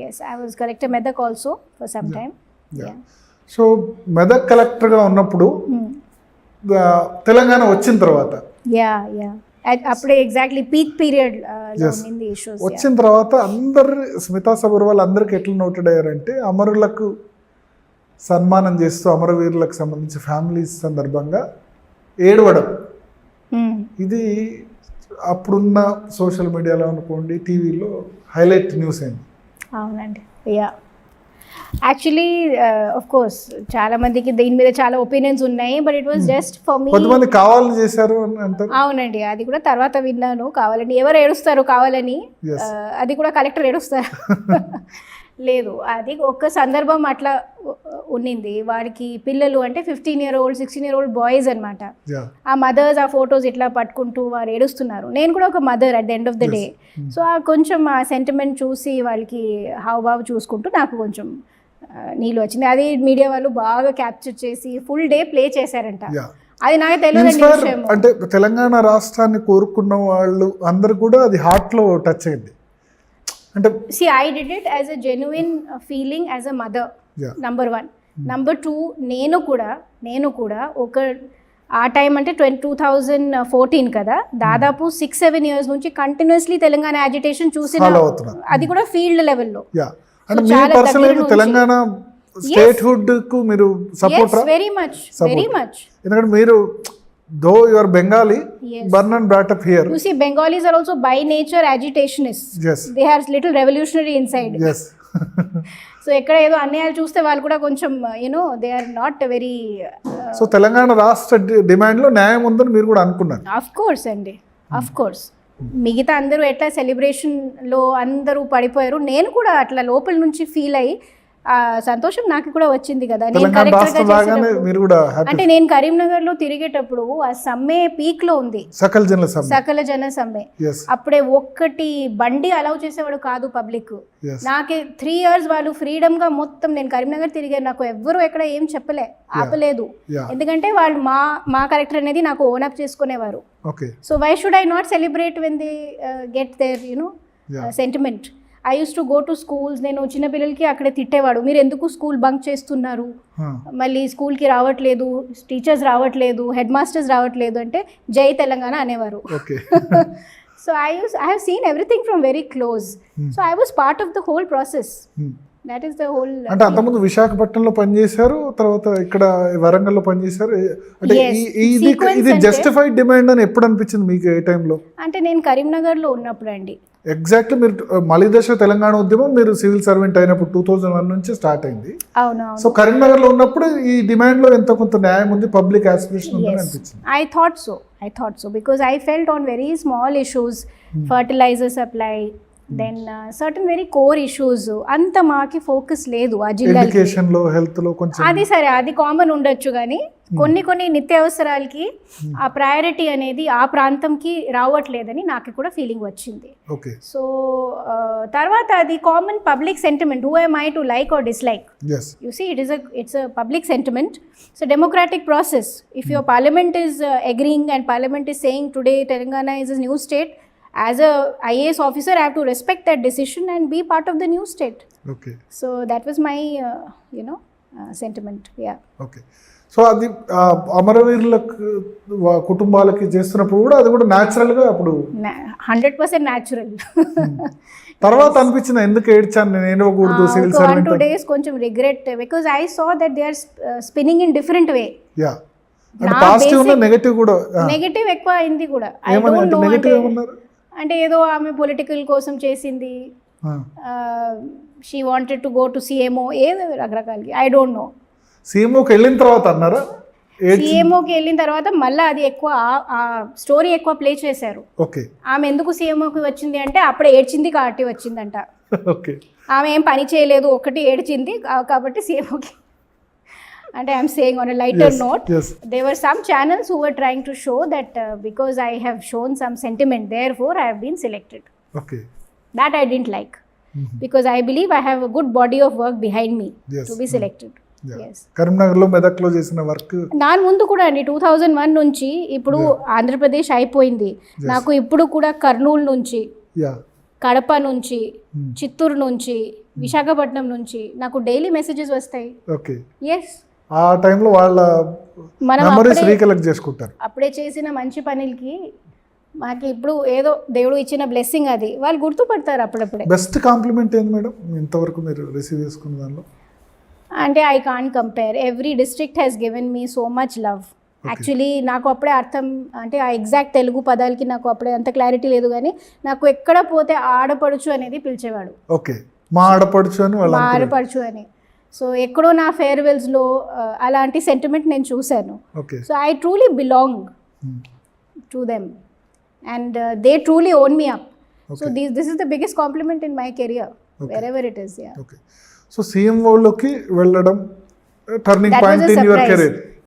Yes, I was collector Medak also for some time. Yeah. So Medak కలెక్టర్గా ఉన్నప్పుడు తెలంగాణ వచ్చిన తర్వాత Yeah. అప్పుడే ఎగ్జాక్ట్లీ పీక్ పీరియడ్ ఉంది ఇష్యూస్. వచ్చిన తర్వాత అందరు స్మితా సబర్వాల్ అందరికి ఎట్లా నోటెడ్ అయ్యారంటే అమరులకు సన్మానం చేస్తూ అమరవీరులకు సంబంధించి ఫ్యామిలీస్ సందర్భంగా ఏడవడం. ఇది అప్పుడున్న సోషల్ మీడియాలో అనుకోండి టీవీలో హైలైట్ న్యూస్ అయింది. అవునండి. యా యాక్చువల్లీ ఆఫ్ కోర్స్ చాలా మందికి దీని మీద చాలా ఒపీనియన్స్ ఉన్నాయి, but it was just for me. కొంతమంది కావాలని చేశారు అంటారు. అవునండి, అది కూడా తర్వాత విన్నాను. కావాలని ఎవరు ఏడుస్తారు కావాలని, అది కూడా కలెక్టర్ ఏడుస్తారు. లేదు, అది ఒక్క సందర్భం అట్లా ఉన్నింది. వాడికి పిల్లలు అంటే 15-year-old 16-year-old బాయ్స్ అనమాట. ఆ మదర్స్ ఆ ఫొటోస్ ఇట్లా పట్టుకుంటూ వారు ఏడుస్తున్నారు. నేను కూడా ఒక mother at the end of the day. So కొంచెం ఆ సెంటిమెంట్ చూసి వాళ్ళకి హావభావ చూసుకుంటూ నాకు కొంచెం నీళ్ళు వచ్చింది. అది మీడియా వాళ్ళు బాగా క్యాప్చర్ చేసి ఫుల్ డే ప్లే చేశారంట. అది నాకు తెలియదు. అంటే తెలంగాణ రాష్ట్రాన్ని కోరుకున్న వాళ్ళు అందరు కూడా అది హార్ట్ లో టచ్ అయింది. See, I did it as a genuine feeling as a mother. Number 1. Number 2, నేను కూడా ఒక ఆ టైం అంటే 2014 కదా, దాదాపు 6-7 years నుంచి కంటిన్యూస్లీ తెలంగాణ యాజిటేషన్ చూసిన, అది కూడా ఫీల్డ్ లెవెల్లో. తెలంగాణ స్టేట్హుడ్ కు మీరు సపోర్ట్? Very much. ఎందుకంటే మీరు though you are Bengali, born and brought up here. You see, Bengalis are also by nature agitationists. Yes. They are little revolutionary inside. Yes. So ఎక్కడ ఏదో అన్యాయాలు చూస్తే వాళ్ళు కూడా కొంచెం they are not very so Telangana రాష్ట్ర డిమాండ్ లో న్యాయం ఉందని మీరు కూడా అనుకున్నారు? ఆఫ్ కోర్స్ అండి, ఆఫ్ కోర్స్. మిగతా అందరూ ఎట్లా సెలబ్రేషన్ లో అందరూ పడిపోయారు, నేను కూడా అట్లా లోపల నుంచి ఫీల్ అయ్యి సంతోషం నాకు కూడా వచ్చింది కదా. నేను అంటే నేను కరీంనగర్ లో తిరిగేటప్పుడు ఆ సమ్మె పీక్ లో ఉంది, సకల జన సమ్మె. అప్పుడే ఒక్కటి బండి అలౌ చేసేవాడు కాదు పబ్లిక్. నాకే 3 years వాళ్ళు ఫ్రీడమ్ గా మొత్తం నేను కరీంనగర్ తిరిగాను, నాకు ఎవ్వరు ఎక్కడ ఏం ఆపలేదు. ఎందుకంటే వాళ్ళు మా కలెక్టర్ అనేది నాకు ఓన్ అప్ చేసుకునేవారు. So why should I not celebrate when they get their sentiment. I use to go to schools. నేను చిన్న పిల్లలకి అక్కడే తిట్టేవాడు, మీరు ఎందుకు స్కూల్ బంక్ చేస్తున్నారు, మళ్ళీ స్కూల్కి రావట్లేదు, టీచర్స్ రావట్లేదు, హెడ్ మాస్టర్స్ రావట్లేదు అంటే జై తెలంగాణ అనేవారు. So I have seen everything from very close. So I was part of the whole process. That is the whole. అంటే అంతకుముందు విశాఖపట్నంలో పనిచేశారు, తర్వాత ఇక్కడ వరంగల్లో పనిచేశారు. అంటే ఇది జస్టిఫైడ్ డిమాండ్ అని ఎప్పుడు అనిపించింది మీకు, ఏ టైంలో? అంటే నేను కరీంనగర్లో ఉన్నప్పుడు అండి. ఎగ్జాక్ట్లీ మీరు మలిదశ తెలంగాణ ఉద్యమం మీరు సివిల్ సర్వెంట్ అయినప్పుడు 2001 నుంచి స్టార్ట్ అయింది. అవునవును. సో కరీంనగర్ లో ఉన్నప్పుడు ఈ డిమాండ్ లో ఎంత కొంత న్యాయం ఉంది, పబ్లిక్ ఆస్పిరేషన్ ఉందని అనిపించింది. I thought so because I felt on very small issues, fertilizer supply, then certain very core issues, అంత మాకి ఫోకస్ లేదు ఆ జిల్లా. ఎడ్యుకేషన్ లో, హెల్త్ లో కొంచెం అది సరే, అది కామన్ ఉండొచ్చు, కానీ కొన్ని నిత్యావసరాలకి ఆ ప్రయారిటీ అనేది ఆ ప్రాంతంకి రావట్లేదని నాకు కూడా ఫీలింగ్ వచ్చింది. సో తర్వాత అది common public sentiment. Who am I to like or dislike? You see, it's a public sentiment. It's a democratic process. If your parliament is agreeing and parliament is saying today Telangana is a new state, as a IAS officer I have to respect that decision and be part of the new state. So that was my sentiment. So అది అమరవీరులకు కుటుంబాలకి చేస్తున్నప్పుడు కూడా అది కూడా natural గా అప్పుడు 100% natural. తర్వాత అనిపించింది ఎందుకు ఏడ్చాను నేను ఏడవకూడదు సివిల్ సర్వెంట్. 2 days కొంచెం regret because I saw that they are spinning in different way. అంటే పాజిటివ్ ఉన్న నెగటివ్ కూడా. నెగటివ్ ఎక్కువ అయింది కూడా. I don't know. అంటే ఏదో ఆమె పొలిటికల్ కోసం చేసింది, she wanted to go to CMO, ఏదో రకరకాలకి. I don't know. సీఎంఓకి వెళ్ళిన తర్వాత అన్నారా? సీఎంఓకి వెళ్ళిన తర్వాత మళ్ళీ అది ఎక్కువ ఆ స్టోరీ ఎక్కువ ప్లే చేశారు. ఆమె ఎందుకు సీఎంఓకి వచ్చింది అంటే అప్పుడే ఏడ్చింది కాబట్టి వచ్చిందంట. ఆమె ఏం పని చేయలేదు, ఒకటి ఏడ్చింది కాబట్టి సీఎంఓకి. అంటే I'm saying on a lighter note, there were some channels who were trying to show that because I have shown some sentiment, therefore I have been selected. That I didn't like, because I believe I have a good body of work behind me to be selected. Karimnagar లో, మెదక్ లో చేసిన work దాని ముందు కూడా అండి 2001 నుంచి ఇప్పుడు ఆంధ్రప్రదేశ్ అయిపోయింది. నాకు ఇప్పుడు కూడా కర్నూలు నుంచి కడప నుంచి, చిత్తూరు నుంచి, విశాఖపట్నం నుంచి నాకు డైలీ మెసేజెస్ వస్తాయి. ఓకే. ఎస్, ఆ టైంలో వాళ్ళ మనం మెమరీస్ రీకలెక్ట్ చేసుకుంటారు. అప్పుడే చేసిన మంచి పనులకి మాకు ఇప్పుడు ఏదో దేవుడు ఇచ్చిన బ్లెస్సింగ్, అది వాళ్ళు గుర్తుపడతారు అప్పుడప్పుడే. బెస్ట్ కాంప్లిమెంట్ ఏంది మేడం ఇంతవరకు మీరు రిసీవ్ చేసుకున్న దానిలో? అంటే I can't compare, every district has given me so much love. Actually నాకు అప్పుడే అర్థం, అంటే ఆ ఎగ్జాక్ట్ తెలుగు పదాలకి నాకు అప్పుడే అంత క్లారిటీ లేదు, కానీ నాకు ఎక్కడ పోతే ఆడపడుచు అనేది పిలిచేవాడు. ఓకే, మా ఆడపడుచు అని మా ఆడపడుచు అని. సో ఎక్కడో నా ఫేర్వెల్స్లో అలాంటి సెంటిమెంట్ నేను చూశాను. Okay. So I truly belong to them and they truly own me up. So this is the biggest compliment in my career wherever it is. Okay. So CM లోకి వెళ్ళడం turning point in your career.